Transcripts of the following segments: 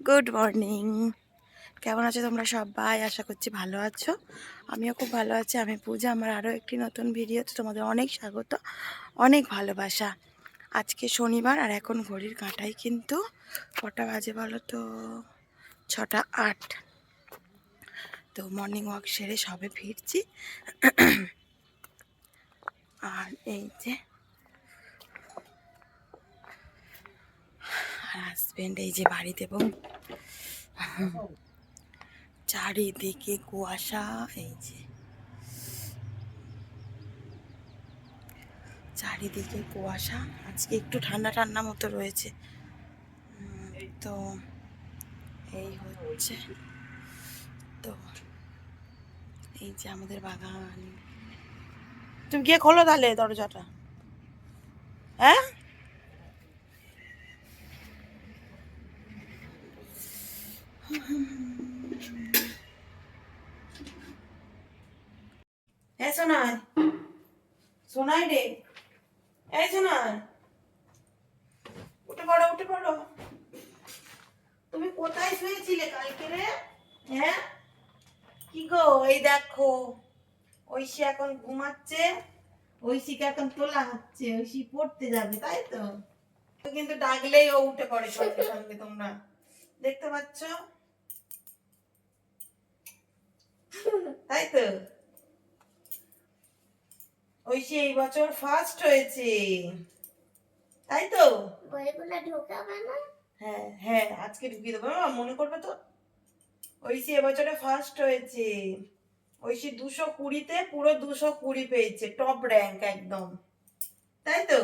Good morning. কেমন আছো তোমরা সবাই? আশা করছি ভালো আছো। আমিও খুব ভালো আছি। আমি পূজা। আমার আরও একটি নতুন ভিডিওতে তোমাদের অনেক স্বাগত, অনেক ভালোবাসা। আজকে শনিবার আর এখন ঘড়ির কাঁটায় কিন্তু কটা বাজে বলো তো? 6টা 8। তো মর্নিং ওয়াক সেরে সবে ফিরছি। আর এই যে হাজবেন্ড এই যে বাড়িতে, এবং চারিদিকে কুয়াশা। এই যে চারিদিকে কুয়াশা। আজকে একটু ঠান্ডা ঠান্ডা মতো রয়েছে। তো এই হচ্ছে, তো এই যে আমাদের বাগান। তুমি গিয়ে খোলো তাহলে দরজাটা। হ্যাঁ, হ্যাঁ সোনাই, সোনাই রে, এই সোনাই, উঠে পড়ো উঠে পড়ো। তুমি কোথায় শুয়েছিলে কালকে রে? হ্যাঁ, কি গো? এই দেখো, ঐশী এখন ঘুমাচ্ছে। ঐশীকে এখন তোলা হচ্ছে, ঐশী পড়তে যাবে, তাই তো? কিন্তু ডাকলেই ও উঠে পড়ে সঙ্গে সঙ্গে, তোমরা দেখতে পাচ্ছ, তাই তো? ঐশী এই বছর ফার্স্ট হয়েছে, তাই তো? বইগুলো ঢোকাবে না? হ্যাঁ হ্যাঁ, আজকে ঢুকিয়ে দেবো, মনে করবে তো। ঐশী এবছরে ফার্স্ট হয়েছে। ঐশী 220-তে পুরো 220 পেয়েছে, টপ র্যাঙ্ক একদম, তাই তো?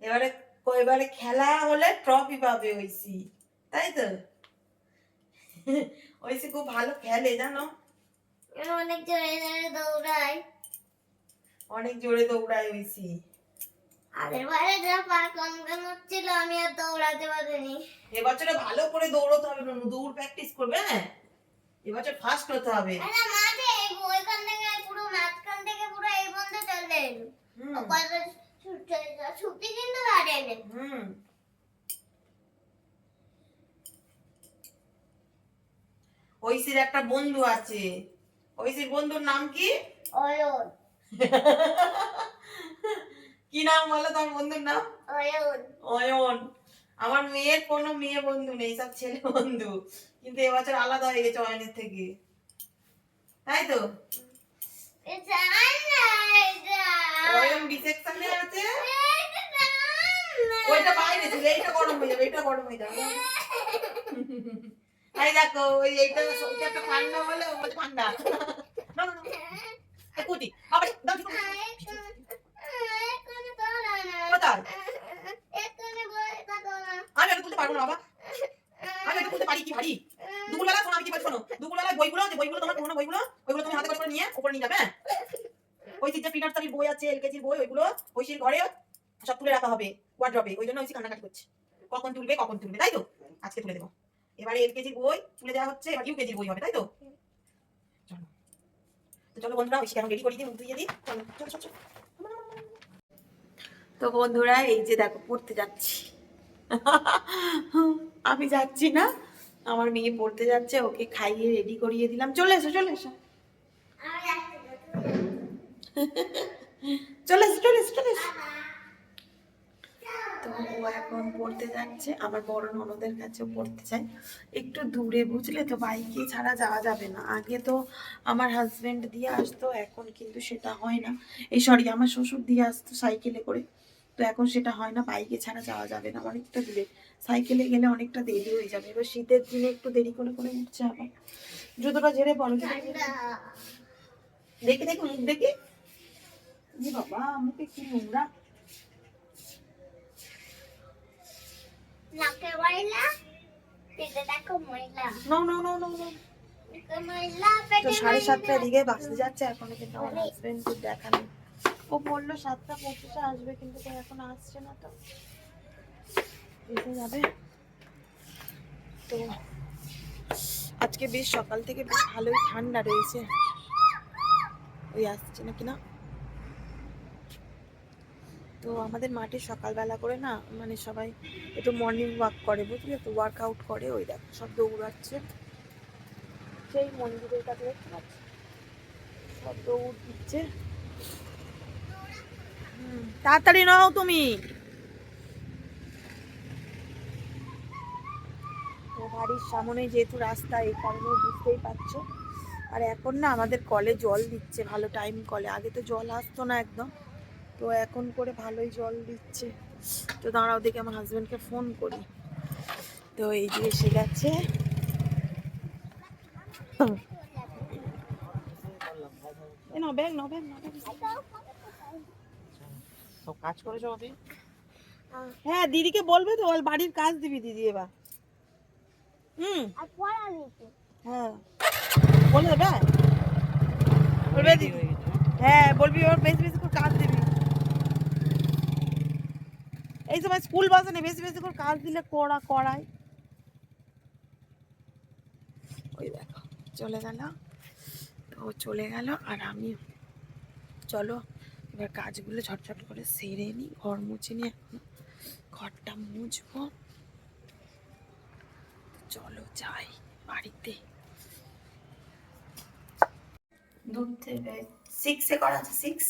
এবারে এবারে খেলা হলে ট্রফি পাবে ঐশী, তাই তো? ঐশী খুব ভালো খেলে, জানো? অনেক জোরে জোরে দৌড়ায়, অনেক জোরে দৌড়ায় ঐশী। আগের বারে যা কনকন হচ্ছিল, আমি আর দৌড়াতে পারিনি। এবছরে ভালো করে দৌড়তে হবে, দৌড় প্র্যাকটিস করবে। হ্যাঁ, এবছর ফার্স্ট হতে হবে। আরে মাঠে ওইখান থেকে পুরো মাঝখান থেকে পুরো এই বন্ধ চলে এলো। ওপারে ছুটি কিন্তু হারিয়ে ঐশীর একটা বন্ধু আছে। ঐশীর বন্ধুর নাম কি? অয়ন। কি নাম বলো তোমার বন্ধুর নাম? অয়ন। অয়ন। আমার মেয়ের কোনো মেয়ে বন্ধু নেই, সব ছেলে বন্ধু, কিন্তু এবছর আলাদা হয়ে গেছে অয়নের থেকে, তাই তো? অয়ন বিসেকশনে আছে। ওইটা বাইরে ছিল, এইটা গরম হয়ে যাবে, এটা গরম হয়ে যাবে। এই দেখো, ওই এইটা একটা ঠান্ডা বলে ও ঠান্ডা। না না না, কুটি বাবা দাও ঠিক আছে। কোথায়? আমি এটা তুলতে পারবো না বাবা, আমি এটা তুলতে পারি কি ভারী? দুপুরবেলা শোনো, আমি কি বলছি শোনো, দুপুরবেলা বইগুলো, যে বইগুলো তোমার পুরোনো বইগুলো, ওইগুলো তুমি হাতে করে নিয়ে উপরে নিয়ে যাবে। হ্যাঁ, ওই যে প্রি নার্সারির বই আছে, এলকেজির বই, ওইগুলো ঐশীর ঘরে সব তুলে রাখা হবে ওয়ার্ড্রবে। ওই জন্য ঐশী কান্নাকাটি করছে, কখন তুলবে কখন তুলবে, তাই তো? আজকে তুলে দেবো। এবারে এলকেজির বই তুলে দেওয়া হচ্ছে, এবার ইউকেজির বই হবে, তাই তো? চলো তো, চলো বন্ধুরা, ঐশীকে এখন রেডি করে দিই, মুখ ধুইয়ে দিই। চলো চলো চলো। তো বন্ধুরা, এই যে দেখো পড়তে যাচ্ছি। আমি যাচ্ছি না, আমার মেয়ে পড়তে যাচ্ছে, ওকে খাইয়ে রেডি করিয়ে দিলাম। চলে এসো চলে এসো, চলে এসো চলে এসো চলে এসো। তো ও এখন পড়তে যাচ্ছে, আমার বড় ননদের কাছেও পড়তে যায়, একটু দূরে, বুঝলে তো, বাইকে ছাড়া যাওয়া যাবে না। আগে তো আমার হাজবেন্ড দিয়ে আসতো, এখন কিন্তু সেটা হয় না। এই সরি, আমার শ্বশুর দিয়ে আসতো সাইকেলে করে, তো এখন সেটা হয় না, বাইকে ছাড়া যাওয়া যাবে না, অনেকটা দূরে। সাইকেলে গেলে অনেকটা দেরি হয়ে যাবে। এবার শীতের দিনে একটু দেরি করে করে উঠছে। আবার জুতোটা ঝেড়ে বলো, দেখে দেখে মুখ দেখে, বাবা মুখে কি নোংরা। তো 7:30 দিকে বাসতে যাচ্ছে, এখনো কিন্তু আমার হাজবেন্ড দেখা নেই। ও বললো 7:25 আসবে, কিন্তু এখন আসছে না, তো এসে যাবে। তো আজকে বেশ সকাল থেকে বেশ ভালোই ঠান্ডা রয়েছে। ওই আসছে নাকি না। তো তো আমাদের মাঠে সকালবেলা করে না মানে সবাই একটু মর্নিং ওয়াক করে, বুঝলে তো, ওয়ার্কআউট করে। ওই দেখো সব দৌড়াচ্ছে, সেই মন্দিরের কাছে দেখতে পাচ্ছি সব দৌড় দিচ্ছে। তাড়াতাড়ি নাও তুমি। তো বাড়ির সামনে যেহেতু রাস্তা, এই কারণে বুঝতেই পারছো। আর এখন না আমাদের কলে জল দিচ্ছে ভালো, টাইম কলে, আগে তো জল আসতো না একদম, তো এখন করে ভালোই জল দিচ্ছে। তো দাঁড়াও দেখে আমার হাজবেন্ডকে ফোন করি। তো এই যে এসে গেছে। কাজ করেছো অতি? হ্যাঁ দিদিকে বলবে তো, বাড়ির কাজ দিবি দিদি এবার। হ্যাঁ বলে দেবে, বলবে দিদি। হ্যাঁ বলবি ওর বেশি বেশি করে কাজ দিবি, এই সময় স্কুল বাসে না, বেশি বেশি করে কাজ দিলে করায়। ওই দেখো চলে গেল, তো চলে গেল। আর আমি চলো এবার কাজগুলো ঝটঝট করে সেরে নিই, ঘর মুছে নিই, এখন ঘরটা মুছবো। চলো যাই বাড়িতে। দূর থেকে 6 করা আছে, 6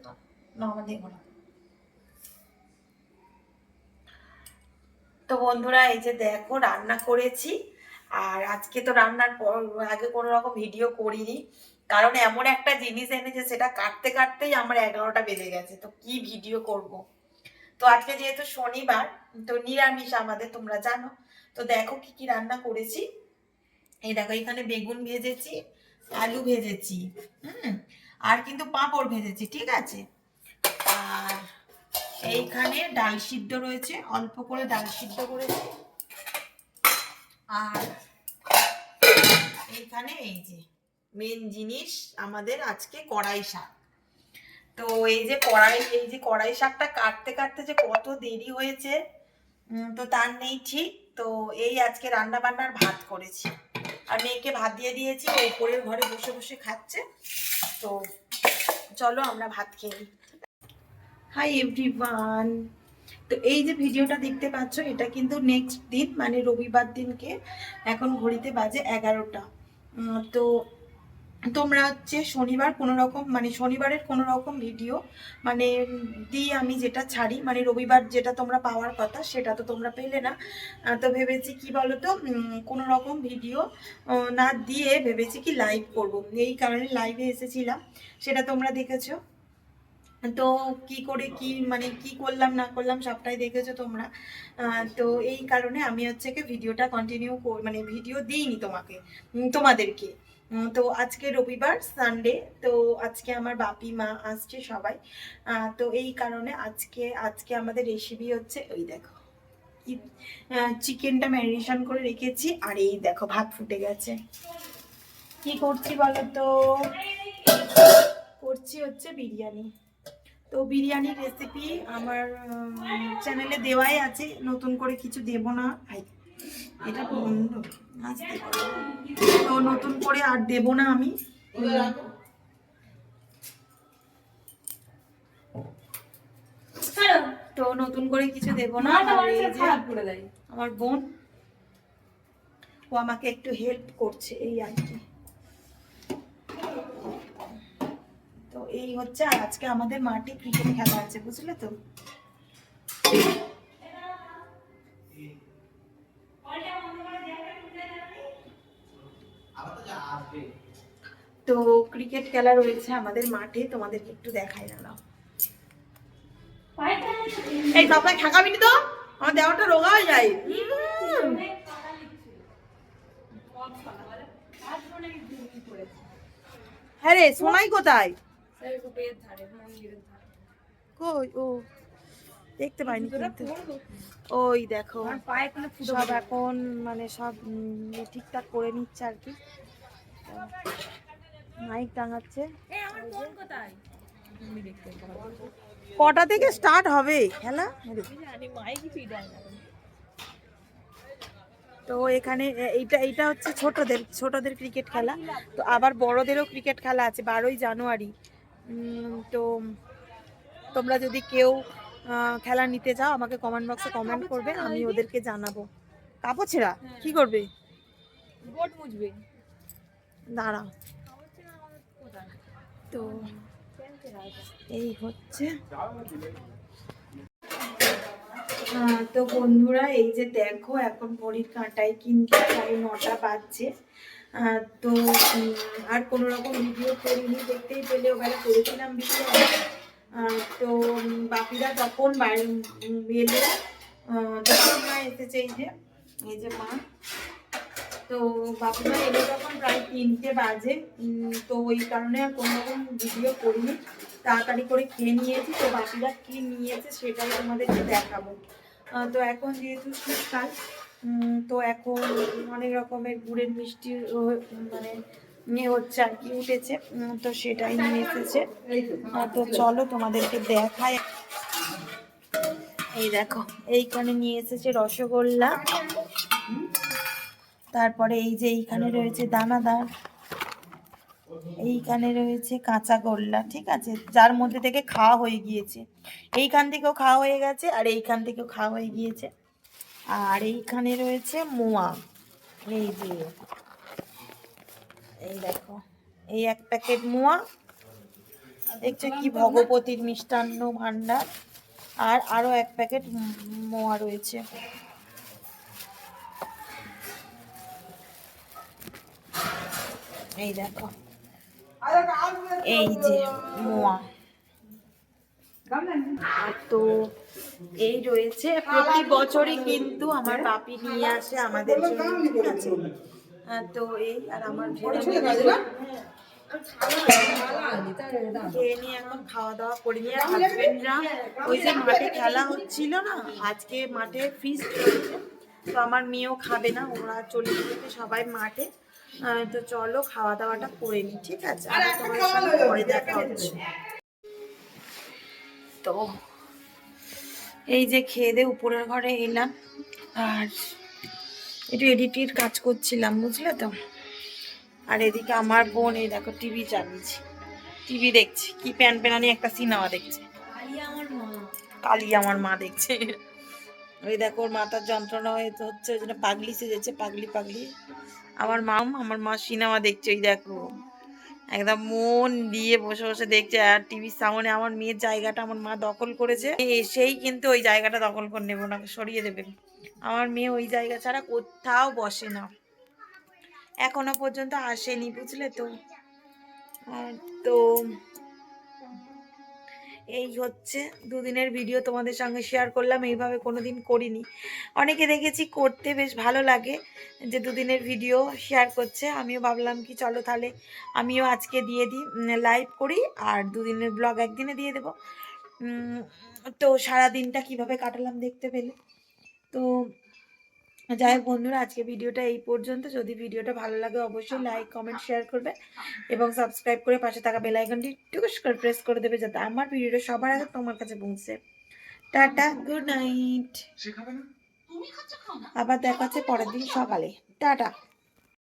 করা না আমাদের করা। তো বন্ধুরা এই যে দেখো রান্না করেছি, আর আজকে তো রান্নার পর আগে কোনো রকম ভিডিও করিনি, কারণ এমন একটা জিনিস এনেছে সেটা কাটতে কাটতেই আমার 11টা বেজে গেছে, তো কি ভিডিও করব। তো আজকে যেহেতু শনিবার, তো নিরামিষ আমাদের, তোমরা জানো। তো দেখো কি কি রান্না করেছি। এই দেখো এখানে বেগুন ভেজেছি, আলু ভেজেছি, আর কিন্তু পাঁপড় ভেজেছি, ঠিক আছে। আর এইখানে ডাল সিদ্ধ রয়েছে, অল্প করে ডাল সিদ্ধ করেছি। আর এইখানে এই যে মেন জিনিস আমাদের আজকে কড়াই শাক। তো এই যে কড়াই শাকটা কাটতে কাটতে যে কত দেরি হয়েছে তো তার নেই ঠিক। তো এই আজকে রান্না বান্নার ভাত করেছি, আর মেয়েকে ভাত দিয়ে দিয়েছি, ও উপরের ঘরে বসে বসে খাচ্ছে। তো চলো আমরা ভাত খেয়ে নিই। হাই এভরিওয়ান, তো এই যে ভিডিওটা দেখতে পাচ্ছ এটা কিন্তু নেক্সট দিন মানে রবিবার দিনকে, এখন ঘড়িতে বাজে 11টা। তো তোমরা হচ্ছে শনিবার কোনো রকম মানে শনিবারের কোনো রকম ভিডিও মানে দিই আমি, যেটা ছাড়ি মানে রবিবার যেটা তোমরা পাওয়ার কথা সেটা তো তোমরা পেলে না। তো ভেবেছি কি বলো তো, কোনো রকম ভিডিও না দিয়ে ভেবেছি কি লাইভ করব, এই কারণে লাইভে এসেছিলাম, সেটা তোমরা দেখেছো। তো কি করে কি মানে কি করলাম না করলাম সবটাই দেখেছো তোমরা। তো এই কারণে আমি হচ্ছে কি ভিডিওটা কন্টিনিউ মানে ভিডিও দিইনি তোমাদেরকে। তো আজকে রবিবার সানডে, তো আজকে আমার বাপি মা আসছে সবাই। তো এই কারণে আজকে আমাদের রেসিপি হচ্ছে ওই দেখো চিকেনটা ম্যারিনেশন করে রেখেছি, আর এই দেখো ভাত ফুটে গেছে। কি করছি বলো তো, করছি হচ্ছে বিরিয়ানি। তো বিরিয়ানির রেসিপি আমার চ্যানেলে দেওয়াই আছে, নতুন করে কিছু দেব না। ভাই এটা বন্ধ, তো নতুন করে আর দেব না আমি। তো নতুন করে কিছু দেব না। আমার বোন ও আমাকে একটু হেল্প করছে এই আর কি। তো এই হচ্ছে, আর আজকে আমাদের মাঠে ক্রিকেট খেলা আছে, বুঝলে তো। তো ক্রিকেট খেলা রয়েছে আমাদের মাঠে, তোমাদেরকে একটু দেখাই দাঁড়াও। এই সবাই খাকাবি তো, আমার দেওয়াটা রোগা হয়ে যায়। হ্যাঁ রে, সোনাই কোথায়? কই ও, দেখতে পাইনি কিন্তু। ওই দেখো সব এখন মানে সব ঠিকঠাক করে নিচ্ছে আর কি, মাইক টাঙাচ্ছে। কটা থেকে স্টার্ট হবে খেলা? তো এখানে এইটা হচ্ছে ছোটদের ক্রিকেট খেলা, তো আবার বড়দেরও ক্রিকেট খেলা আছে 12ই জানুয়ারি। তো তোমরা যদি কেউ খেলা নিতে চাও আমাকে কমেন্ট বক্সে কমেন্ট করবে, আমি ওদেরকে জানাবো। কাপড় ছেঁড়া কি করবে? বোট মুছবে। দাঁড়াও। তো এই হচ্ছে তো বন্ধুরা, এই যে দেখো এখন ঘড়ির কাঁটায় কিন্তু 9:30 বাজছে। তো আর কোনো রকম ভিডিও করিনি, দেখতেই পেলে ওবেলা করেছিলাম ভিডিও। তো বাপিরা তখন বাইরে এলো, তখন মা এসেছে, এই যে মা। তো বাপিরা এলো তখন প্রায় 3টে বাজে। তো ওই কারণে আর কোনো রকম ভিডিও করিনি, তাড়াতাড়ি করে খেয়ে নিয়েছি। তো বাপিরা কি নিয়েছে সেটাই তোমাদেরকে দেখাবো। তো এখন যেহেতু শীতকাল, তো এখন অনেক রকমের গুড়ের মিষ্টি মানে নিয়ে হচ্ছে আর কি, উঠেছে। তো সেটাই নিয়ে এসেছে। তো চলো তোমাদেরকে দেখাই। এই দেখো, এইখানে নিয়ে এসেছে রসগোল্লা, তারপরে এই যে এইখানে রয়েছে দানাদার, এইখানে রয়েছে কাঁচা গোল্লা, ঠিক আছে, যার মধ্যে থেকে খাওয়া হয়ে গিয়েছে। এইখান থেকেও খাওয়া হয়ে গেছে আর এইখান থেকেও খাওয়া হয়ে গিয়েছে। আর এইখানে রয়েছে মোয়া, এই যে এই দেখো, এই 1 প্যাকেট মোয়া, দেখছো কি ভগবতীর মিষ্টান্ন ভান্ডার। আর আরো 1 প্যাকেট মোয়া রয়েছে। এই দেখো, এই যে মোয়া। তো এই রয়েছে, প্রতি বছরই কিন্তু আমার বাপি নিয়ে আসে আমাদের জন্য, ঠিক আছে। তো এই আর আমার খেয়ে নিয়ে এখন খাওয়া দাওয়া করে নিয়ে হাজবেন্ডরা, ওই যে মাঠে খেলা হচ্ছিল না, আজকে মাঠে ফিস্ট হয়েছে। তো আমার মেয়েও খাবে না, ওরা চলে গেছে সবাই মাঠে। তো চলো খাওয়া দাওয়াটা করে নি, ঠিক আছে, আর তোমার সাথে পরে দেখা হচ্ছে। তো এই যে খেয়ে দিয়ে উপরের ঘরে এলাম, আর একটু এডিটের কাজ করছিলাম, বুঝলে তো। আর এদিকে আমার বোন এই দেখো টিভি চালিয়েছে, টিভি দেখছে, কি প্যান প্যানানি একটা সিনেমা দেখছে। কালি আমার মা দেখছে। ওই দেখো ওর মাথার যন্ত্রণা হচ্ছে, ওই জন্য পাগলি সেজেছে, পাগলি পাগলি। আমার মা সিনেমা দেখছে, ওই দেখো একদম মন দিয়ে বসে বসে দেখছে। আর টিভির সামনে আমার মেয়ের জায়গাটা আমার মা দখল করেছে, এসেই কিন্তু ওই জায়গাটা দখল করে নেবো না, সরিয়ে দেবে। আমার মেয়ে ওই জায়গা ছাড়া কোথাও বসে না, এখনো পর্যন্ত আসেনি, বুঝলে তো। তো এই হচ্ছে 2 দিনের ভিডিও তোমাদের সঙ্গে শেয়ার করলাম, এইভাবে কোনোদিন করিনি। অনেকে দেখেছি করতে বেশ ভালো লাগে, যে 2 দিনের ভিডিও শেয়ার করছে। আমিও ভাবলাম কি চলো তাহলে আমিও আজকে দিয়ে দিই, লাইভ করি, আর 2 দিনের ব্লগ একদিনে দিয়ে দেবো। তো সারা দিনটা কিভাবে কাটালাম দেখতে পেলে। তো যাই হোক বন্ধুরা, আজকে ভিডিওটা এই পর্যন্ত। যদি ভিডিওটা ভালো লাগে অবশ্যই লাইক কমেন্ট শেয়ার করবে এবং সাবস্ক্রাইব করে পাশে থাকা বেল আইকনটি টুকুস করে প্রেস করে দেবে, যাতে আমার ভিডিওটা সবার আগে তোমার কাছে পৌঁছে। Tata, good night. আবার দেখা হচ্ছে পরের দিন সকালে। টাটা।